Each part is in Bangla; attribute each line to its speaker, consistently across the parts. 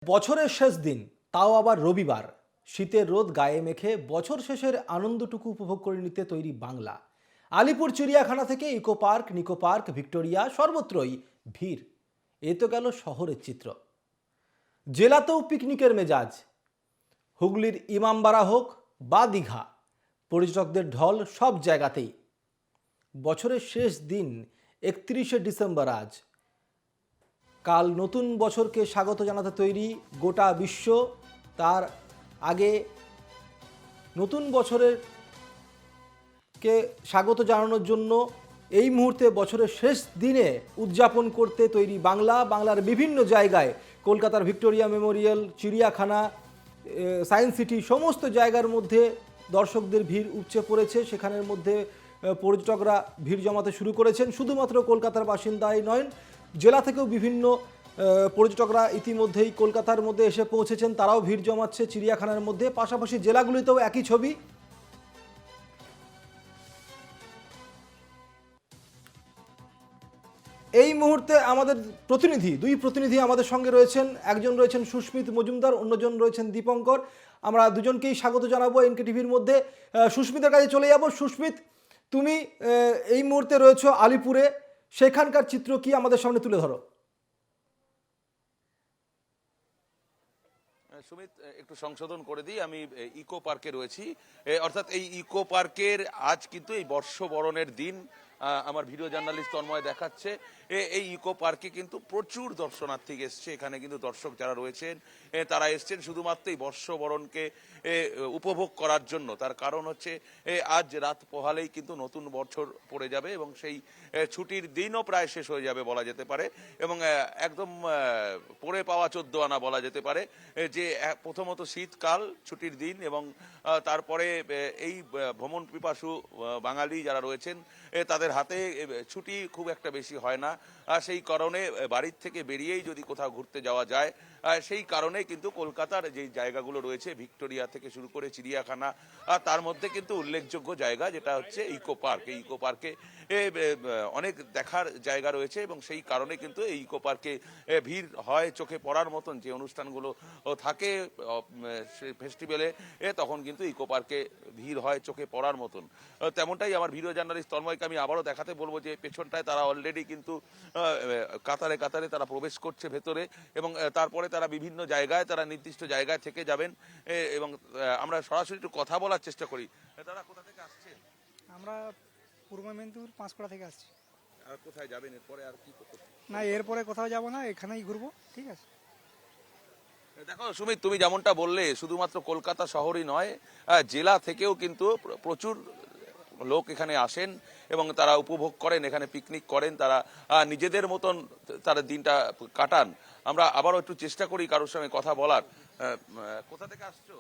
Speaker 1: বছরের শেষ দিন, তাও আবার রবিবার। শীতের রোদ গায়ে মেখে বছর শেষের আনন্দটুকু উপভোগ করে নিতে তৈরি বাংলা। আলিপুর চিড়িয়াখানা থেকে eco park, Nicco park, Victoria সর্বত্রই ভিড়। এ তো গেল শহরের চিত্র। জেলাতেও পিকনিকের মেজাজ। হুগলির ইমামবাড়া হোক বা দীঘা, পর্যটকদের ঢল সব জায়গাতেই। বছরের শেষ দিন 31শে ডিসেম্বর আজ। কাল নতুন বছরকে স্বাগত জানাতে তৈরি গোটা বিশ্ব। তার আগে নতুন বছরের কে স্বাগত জানানোর জন্য এই মুহূর্তে বছরের শেষ দিনে উদযাপন করতে তৈরি বাংলা। বাংলার বিভিন্ন জায়গায়, কলকাতার ভিক্টোরিয়া মেমোরিয়াল, চিড়িয়াখানা, সায়েন্স সিটি, সমস্ত জায়গার মধ্যে দর্শকদের ভিড় উপচে পড়েছে। সেখানের মধ্যে পর্যটকরা ভিড় জমাতে শুরু করেছেন। শুধুমাত্র কলকাতার বাসিন্দাই নয়, জেলা থেকেও বিভিন্ন পর্যটকরা ইতিমধ্যেই কলকাতার মধ্যে এসে পৌঁছেছেন। তারাও ভিড় জমাচ্ছে চিড়িয়াখানার মধ্যে। পাশাপাশি জেলাগুলিতেও একই ছবি। এই মুহূর্তে আমাদের দুই প্রতিনিধি আমাদের সঙ্গে রয়েছেন। একজন রয়েছেন সুস্মিত মজুমদার, অন্যজন রয়েছেন দীপঙ্কর। আমরা দুজনকেই স্বাগত জানাবো এনকে টিভির মধ্যে। সুস্মিতের কাছে চলে যাব। সুস্মিত, তুমি এই মুহূর্তে রয়েছো আলিপুরে, সেখানকার চিত্র কি আমাদের সামনে তুলে ধরো।
Speaker 2: সুমিত, একটু সংশোধন করে দিই, আমি ইকো পার্কে রয়েছি। অর্থাৎ এই ইকো পার্কের আজ কিন্তু এই বর্ষবরণের দিন। আমার ভিডিও জার্নালিস্ট তন্ময় দেখাচ্ছে এই ইকো পার্কে কিন্তু প্রচুর দর্শনার্থী এসছে। এখানে কিন্তু দর্শক যারা রয়েছেন তারা এসছেন শুধুমাত্র এই বর্ষবরণকে উপভোগ করার জন্য। তার কারণ হচ্ছে আজ রাত পোহালেই কিন্তু নতুন বছর পড়ে যাবে এবং সেই ছুটির দিনও প্রায় শেষ হয়ে যাবে বলা যেতে পারে। এবং একদম পড়ে পাওয়া 14 আনা বলা যেতে পারে। যে প্রথমত শীতকাল, ছুটির দিন, এবং তারপরে এই ভ্রমণ পিপাসু বাঙালি যারা রয়েছেন তাদের হাতে ছুটি খুব একটা বেশি হয় না। সেই কারণে বাড়ির থেকে বেরিয়েই যদি কোথাও ঘুরতে যাওয়া যায়, সেই কারণে কিন্তু কলকাতার যে জায়গাগুলো রয়েছে, ভিক্টোরিয়া থেকে শুরু করে চিড়িয়াখানা, তার মধ্যে কিন্তু উল্লেখযোগ্য জায়গা যেটা হচ্ছে ইকো পার্ক। এই ইকো পার্কে অনেক দেখার জায়গা রয়েছে এবং সেই কারণে কিন্তু এই ইকো পার্কে ভিড় হয় চোখে পড়ার মতন। যে অনুষ্ঠানগুলো থাকে ফেস্টিভ্যালে, তখন কিন্তু ইকো পার্কে ভিড় হয় চোখে পড়ার মতন। তেমনটাই আমার ভিডিও জার্নালিস্ট তন্ময়কে আমি আবারও দেখাতে বলবো যে পেছনটায় তারা অলরেডি কিন্তু কাতারে কাতারে তারা প্রবেশ করছে ভেতরে, এবং তারপরে তারা বিভিন্ন জায়গায়, তারা নির্দিষ্ট জায়গায় থেকে যাবেন। এবং আমরা সরাসরি একটু কথা বলার চেষ্টা করি। তারা কোথা থেকে আসছেন?
Speaker 3: আমরা পূর্ব মেদিনীপুর পাঁশকুড়া থেকে আসছি।
Speaker 2: আর কোথায় যাবেন এরপরে? আর কি করতে?
Speaker 3: না, এরপরে কোথাও যাব না, এখানেই ঘুরবো। ঠিক আছে।
Speaker 2: দেখো সুমিত, তুমি যেমনটা বললে, শুধুমাত্র কলকাতা শহরই নয়, জেলা থেকেও কিন্তু প্রচুর লোক এখানে আসেন এবং তারা উপভোগ করেন, এখানে পিকনিক করেন, তারা নিজেদের মতন তারা দিনটা কাটান। আমরা আবারও একটু চেষ্টা করি কারোর সঙ্গে কথা বলার। কোথা থেকে আসছো?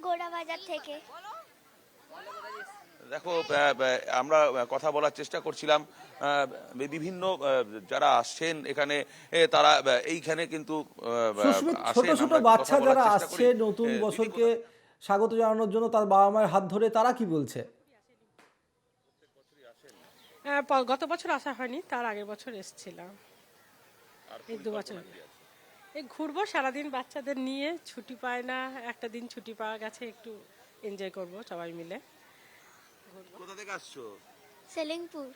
Speaker 4: গোড়াবাজার থেকে।
Speaker 2: দেখো, আমরা কথা বলার চেষ্টা করছিলাম বিভিন্ন যারা আসছেন এখানে, তারা এইখানে কিন্তু
Speaker 1: ছোট ছোট বাচ্চা যারা আসছে নতুন বছরকে স্বাগত জানানোর জন্য তার বাবা মায়ের হাত ধরে, তারা কি বলছে?
Speaker 5: গত বছর আসা হয়নি, তার আগের বছর এসেছিলাম। এই 2 বছর এই ঘুরবো সারাদিন, বাচ্চাদের নিয়ে ছুটি পায় না, একটা দিন ছুটি পাওয়া গেছে, একটু এনজয় করব সবাই মিলে।
Speaker 2: কোথা থেকে আসছো?
Speaker 4: সেলিংপুর।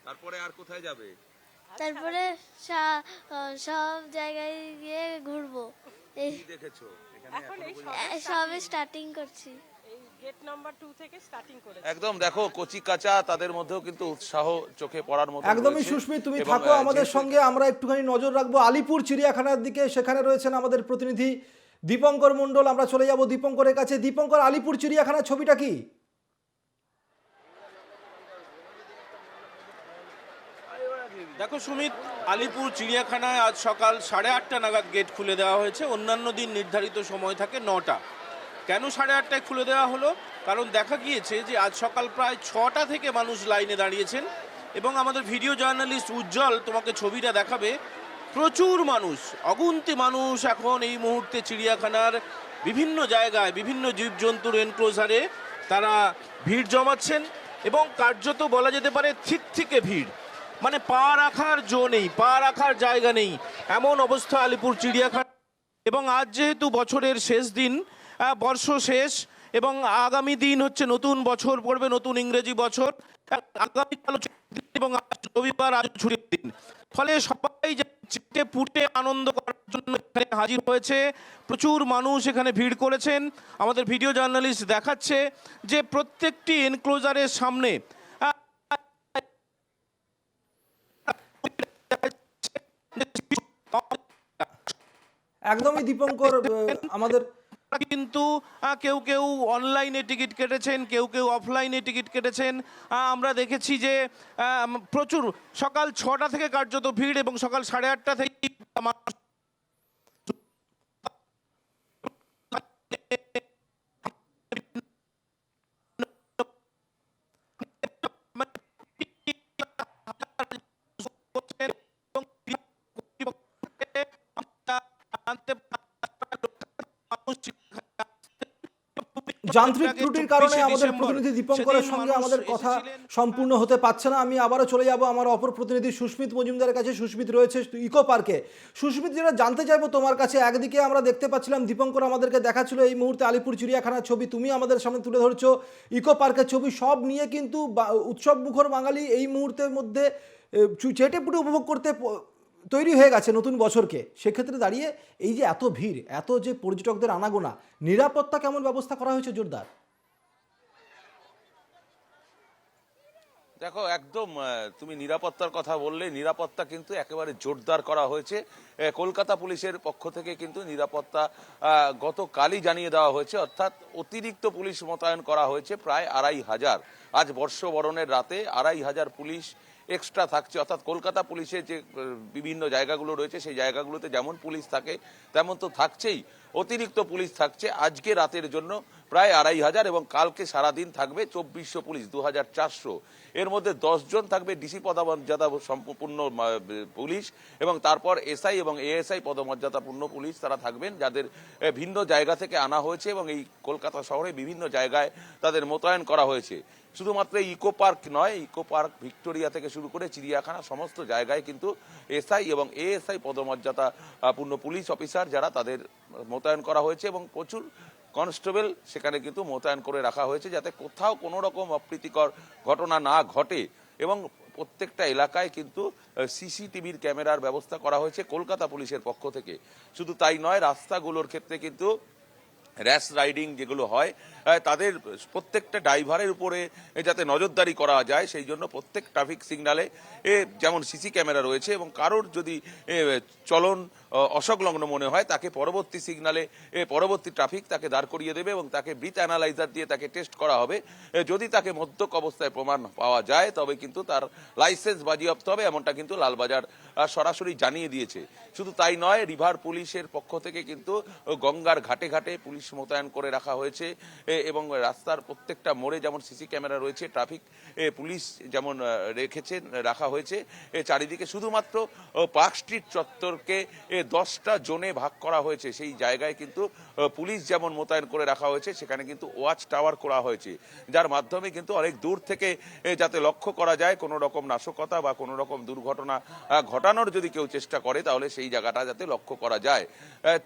Speaker 2: তারপরে আর কোথায় যাবে?
Speaker 4: তারপরে সব জায়গায় গিয়ে ঘুরবো। এই
Speaker 2: কি দেখেছো
Speaker 5: এখন এই
Speaker 4: সবে স্টার্টিং করছি।
Speaker 5: এই গেট নাম্বার 2 থেকে স্টার্টিং করেছি।
Speaker 2: একদম দেখো, কচি কাঁচা, তাদের মধ্যেও কিন্তু উৎসাহ চোখে পড়ার মতো।
Speaker 1: একদমই সুস্মিত, তুমি থাকো আমাদের সঙ্গে, আমরা একটুখানি নজর রাখবো আলিপুর চিড়িয়াখানার দিকে। সেখানে রয়েছেন আমাদের প্রতিনিধি দীপঙ্কর মণ্ডল। আমরা চলে যাব দীপঙ্করের কাছে। দীপঙ্কর, আলিপুর চিড়িয়াখানার ছবিটা কি?
Speaker 6: দেখো সুমিত, আলিপুর চিড়িয়াখানায় আজ সকাল 8:30 নাগাদ গেট খুলে দেওয়া হয়েছে। অন্যান্য দিন নির্ধারিত সময় থাকে 9টা। কেন 8:30টায় খুলে দেওয়া হলো? কারণ দেখা গিয়েছে যে আজ সকাল প্রায় 6টা থেকে মানুষ লাইনে দাঁড়িয়েছেন, এবং আমাদের ভিডিও জার্নালিস্ট উজ্জ্বল তোমাকে ছবিটা দেখাবে। প্রচুর মানুষ, অগুন্তি মানুষ এখন এই মুহূর্তে চিড়িয়াখানার বিভিন্ন জায়গায়, বিভিন্ন জীবজন্তুর এনক্লোজারে তারা ভিড় জমাচ্ছেন, এবং কার্যত বলা যেতে পারে ঠিক ভিড়। মানে পা রাখার জো নেই, পা রাখার জায়গা নেই, এমন অবস্থা আলিপুর চিড়িয়াখানা। এবং আজ যেহেতু বছরের শেষ দিন, বর্ষ শেষ, এবং আগামী দিন হচ্ছে নতুন বছর পড়বে, নতুন ইংরেজি বছর। আগামীকাল এবং আজ রবিবার, আজ ছুটির দিন, ফলে সবাই চেটে পুটে আনন্দ করার জন্য এখানে হাজির হয়েছে। প্রচুর মানুষ এখানে ভিড় করেছেন। আমাদের ভিডিও জার্নালিস্ট দেখাচ্ছে যে প্রত্যেকটি এনক্লোজারের সামনে
Speaker 1: একদমই দীপঙ্কর, আমাদের
Speaker 6: কিন্তু কেউ কেউ অনলাইনে টিকিট কেটেছেন, কেউ কেউ অফলাইনে টিকিট কেটেছেন। আমরা দেখেছি যে প্রচুর সকাল 6টা থেকে কার্যত ভিড়, এবং সকাল 8:30 থেকে
Speaker 1: যান্ত্রিক ত্রুটির কারণে আমাদের প্রতিনিধি দীপঙ্করের সঙ্গে আমাদের কথা সম্পূর্ণ হতে পারছে না। আমি আবারও চলে যাব আমার অপর প্রতিনিধি সুস্মিত মজুমদারের কাছে। সুস্মিত রয়েছে ইকো পার্কে। সুস্মিত, যেটা জানতে চাইবো তোমার কাছে, একদিকে আমরা দেখতে পাচ্ছিলাম দীপঙ্কর আমাদেরকে দেখাচ্ছিল এই মুহূর্তে আলিপুর চিড়িয়াখানার ছবি, তুমি আমাদের সামনে তুলে ধরছো ইকো পার্কের ছবি, সব নিয়ে কিন্তু উৎসব মুখর বাঙালি এই মুহূর্তের মধ্যে চেটে পুটে উপভোগ করতে তৈরি হয়ে গেছে নতুন বছরকে। সেক্ষেত্রে দাঁড়িয়ে এই যে এত ভিড়, এত যে পর্যটকদের আনাগোনা, নিরাপত্তা কেমন ব্যবস্থা করা হয়েছে? জোরদার?
Speaker 2: দেখো, একদম তুমি নিরাপত্তার কথা বললে, নিরাপত্তা কিন্তু একেবারে জোরদার করা হয়েছে। কলকাতা পুলিশের পক্ষ থেকে কিন্তু নিরাপত্তা গতকালই জানিয়ে দেওয়া হয়েছে, অর্থাৎ অতিরিক্ত পুলিশ মোতায়েন করা হয়েছে প্রায় 2500। আজ বর্ষবরণের রাতে 2500 পুলিশ এক্সট্রা থাকছে। অর্থাৎ কলকাতা পুলিশের যে বিভিন্ন জায়গাগুলো রয়েছে সেই জায়গাগুলোতে যেমন পুলিশ থাকে তেমন তো থাকছেই, অতিরিক্ত পুলিশ থাকছে আজকে রাতের জন্য প্রায় 2500, এবং কালকে সারাদিন থাকবে 2400 পুলিশ, 2400। এর মধ্যে 10 জন থাকবে ডিসি পদমর্যাদা সম্পূর্ণ পুলিশ, এবং তারপর এসআই এবং এএসআই পদমর্যাদাপূর্ণ পুলিশ তারা থাকবেন, যাদের ভিন্ন জায়গা থেকে আনা হয়েছে এবং এই কলকাতা শহরে বিভিন্ন জায়গায় তাদের মোতায়েন করা হয়েছে। শুধুমাত্র ইকো পার্ক নয়, ইকো পার্ক, ভিক্টোরিয়া থেকে শুরু করে চিড়িয়াখানা, সমস্ত জায়গায় কিন্তু এসআই এবং এএসআই পদমর্যাদা পূর্ণ পুলিশ অফিসার যারা, তাদের মোতায়েন করা হয়েছে, এবং প্রচুর কনস্টেবল সেখানে কিন্তু মোতায়েন করে রাখা হয়েছে যাতে কোথাও কোনো রকম অপ্রীতিকর ঘটনা না ঘটে। এবং প্রত্যেকটা এলাকায় কিন্তু সিসিটিভির ক্যামেরার ব্যবস্থা করা হয়েছে কলকাতা পুলিশের পক্ষ থেকে। শুধু তাই নয়, রাস্তাগুলোর ক্ষেত্রে কিন্তু র্যাশ রাইডিং যেগুলো হয় তাদের প্রত্যেকটা ড্রাইভারের উপরে যাতে নজরদারি করা যায় সেই জন্য প্রত্যেক ট্রাফিক সিগন্যালে যেমন সিসি ক্যামেরা রয়েছে, এবং কারোর যদি চলন অসংলগ্ন মনে হয় তাকে পরবর্তী সিগন্যালে পরবর্তী ট্রাফিক তাকে দাঁড় করিয়ে দেবে, এবং তাকে ব্রিথ অ্যানালাইজার দিয়ে তাকে টেস্ট করা হবে। যদি তাকে মদ্যপ অবস্থায় প্রমাণ পাওয়া যায় তবে কিন্তু তার লাইসেন্স বাজেয়াপ্ত হবে, এমনটা কিন্তু লালবাজার সরাসরি জানিয়ে দিয়েছে। শুধু তাই নয়, রিভার পুলিশের পক্ষ থেকে কিন্তু গঙ্গার ঘাটে ঘাটে পুলিশ মোতায়েন করে রাখা হয়েছে, এবং রাস্তার প্রত্যেকটা মোড়ে যেমন সিসি ক্যামেরা রয়েছে, ট্রাফিক পুলিশ যেমন রাখা হয়েছে চারিদিকে। শুধুমাত্র পার্ক স্ট্রিট চত্বরকে 10টা জোনে ভাগ করা হয়েছে, সেই জায়গায় কিন্তু পুলিশ যেমন মোতায়েন করে রাখা হয়েছে, সেখানে কিন্তু ওয়াচ টাওয়ার করা হয়েছে, যার মাধ্যমে কিন্তু অনেক দূর থেকে যাতে লক্ষ্য করা যায় কোনো রকম নাশকতা বা কোনো রকম দুর্ঘটনা ঘটানোর যদি কেউ চেষ্টা করে তাহলে সেই জায়গাটা যাতে লক্ষ্য করা যায়।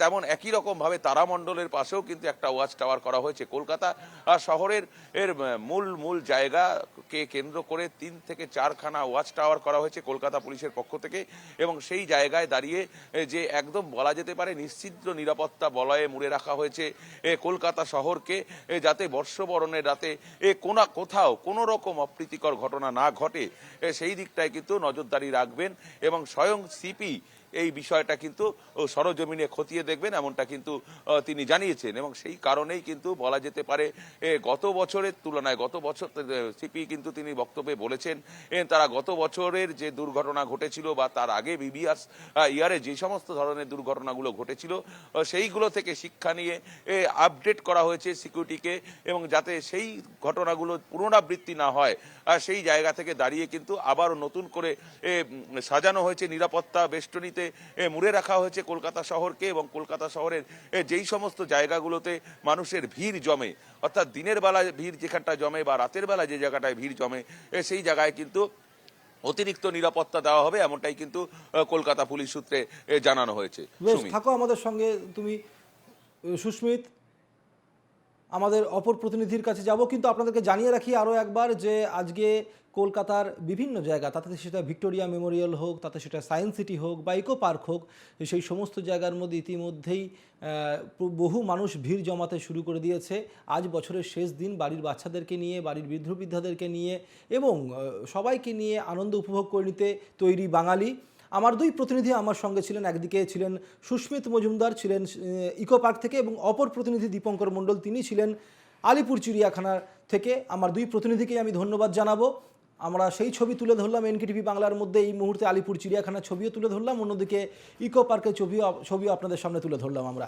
Speaker 2: তেমন একই রকম ভাবে তারামণ্ডলের পাশেও কিন্তু একটা ওয়াচ টাওয়ার করা হয়েছে। কলকাতা শহরের মূল জায়গাকে কেন্দ্র করে 3 থেকে 4খানা ওয়াচ টাওয়ার করা হয়েছে কলকাতা পুলিশের পক্ষ থেকে, এবং সেই জায়গায় দাঁড়িয়ে যে একদম বলা যেতে পারে নিশ্চিদ্র নিরাপত্তা বলয়ে মুড়ে রাখা হয়েছে কলকাতা শহরকে, যাতে বর্ষবরণের রাতে কোথাও কোনো রকম অপ্রীতিকর ঘটনা না ঘটে সেই দিকটায় কিন্তু নজরদারি রাখবেন, এবং স্বয়ং সিপি এই বিষয়টা কিন্তু সরজমিনে খতিয়ে দেখবেন, এমনটা কিন্তু তিনি জানিয়েছেন। এবং সেই কারণেই কিন্তু বলা যেতে পারে গত বছরের তুলনায়, গত বছর সিপি কিন্তু তিনি বক্তব্যে বলেছেন তারা গত বছরের যে দুর্ঘটনা ঘটেছিল বা তার আগে বিবিআর ইয়ারে যে সমস্ত ধরনের দুর্ঘটনাগুলো ঘটেছিল সেইগুলো থেকে শিক্ষা নিয়ে আপডেট করা হয়েছে সিকিউরিটিকে, এবং যাতে সেই ঘটনাগুলো পুনরাবৃত্তি না হয় সেই জায়গা থেকে দাঁড়িয়ে কিন্তু আবারও নতুন করে সাজানো হয়েছে নিরাপত্তা বেষ্টনীতে মুড়ে রাখা হয়েছে কলকাতা শহরকে। এবং কলকাতা শহরের যেই সমস্ত জায়গাগুলোতে মানুষের ভিড় জমে, অর্থাৎ দিনের বেলা ভিড় যেখানটা জমে বা রাতের বেলা যে জায়গাটায় ভিড় জমে সেই জায়গায় কিন্তু অতিরিক্ত নিরাপত্তা দেওয়া হবে, এমনটাই কিন্তু কলকাতা পুলিশ সূত্রে জানানো হয়েছে।
Speaker 1: বেশ,
Speaker 2: সুমিত।
Speaker 1: থাকো আমাদের সঙ্গে তুমি। সুস্মিত, আমাদের অপর প্রতিনিধির কাছে যাব, কিন্তু আপনাদেরকে জানিয়ে রাখি আরও একবার যে আজকে কলকাতার বিভিন্ন জায়গা, তাতে সেটা ভিক্টোরিয়া মেমোরিয়াল হোক, তাতে সেটা সায়েন্স সিটি হোক বা ইকো পার্ক হোক, সেই সমস্ত জায়গার মধ্যে ইতিমধ্যেই বহু মানুষ ভিড় জমাতে শুরু করে দিয়েছে। আজ বছরের শেষ দিন, বাড়ির বাচ্চাদেরকে নিয়ে, বাড়ির বৃদ্ধ বৃদ্ধাদেরকে নিয়ে এবং সবাইকে নিয়ে আনন্দ উপভোগ করে নিতে তৈরি বাঙালি। আমার দুই প্রতিনিধি আমার সঙ্গে ছিলেন, একদিকে ছিলেন সুস্মিত মজুমদার, ছিলেন ইকো পার্ক থেকে, এবং অপর প্রতিনিধি দীপঙ্কর মণ্ডল, তিনি ছিলেন আলিপুর চিড়িয়াখানা থেকে। আমার দুই প্রতিনিধিকে আমি ধন্যবাদ জানাবো। আমরা সেই ছবি তুলে ধরলাম এনকেটিভি বাংলার মধ্যে, এই মুহূর্তে আলিপুর চিড়িয়াখানার ছবিও তুলে ধরলাম, অন্যদিকে ইকো পার্কের ছবিও আপনাদের সামনে তুলে ধরলাম আমরা।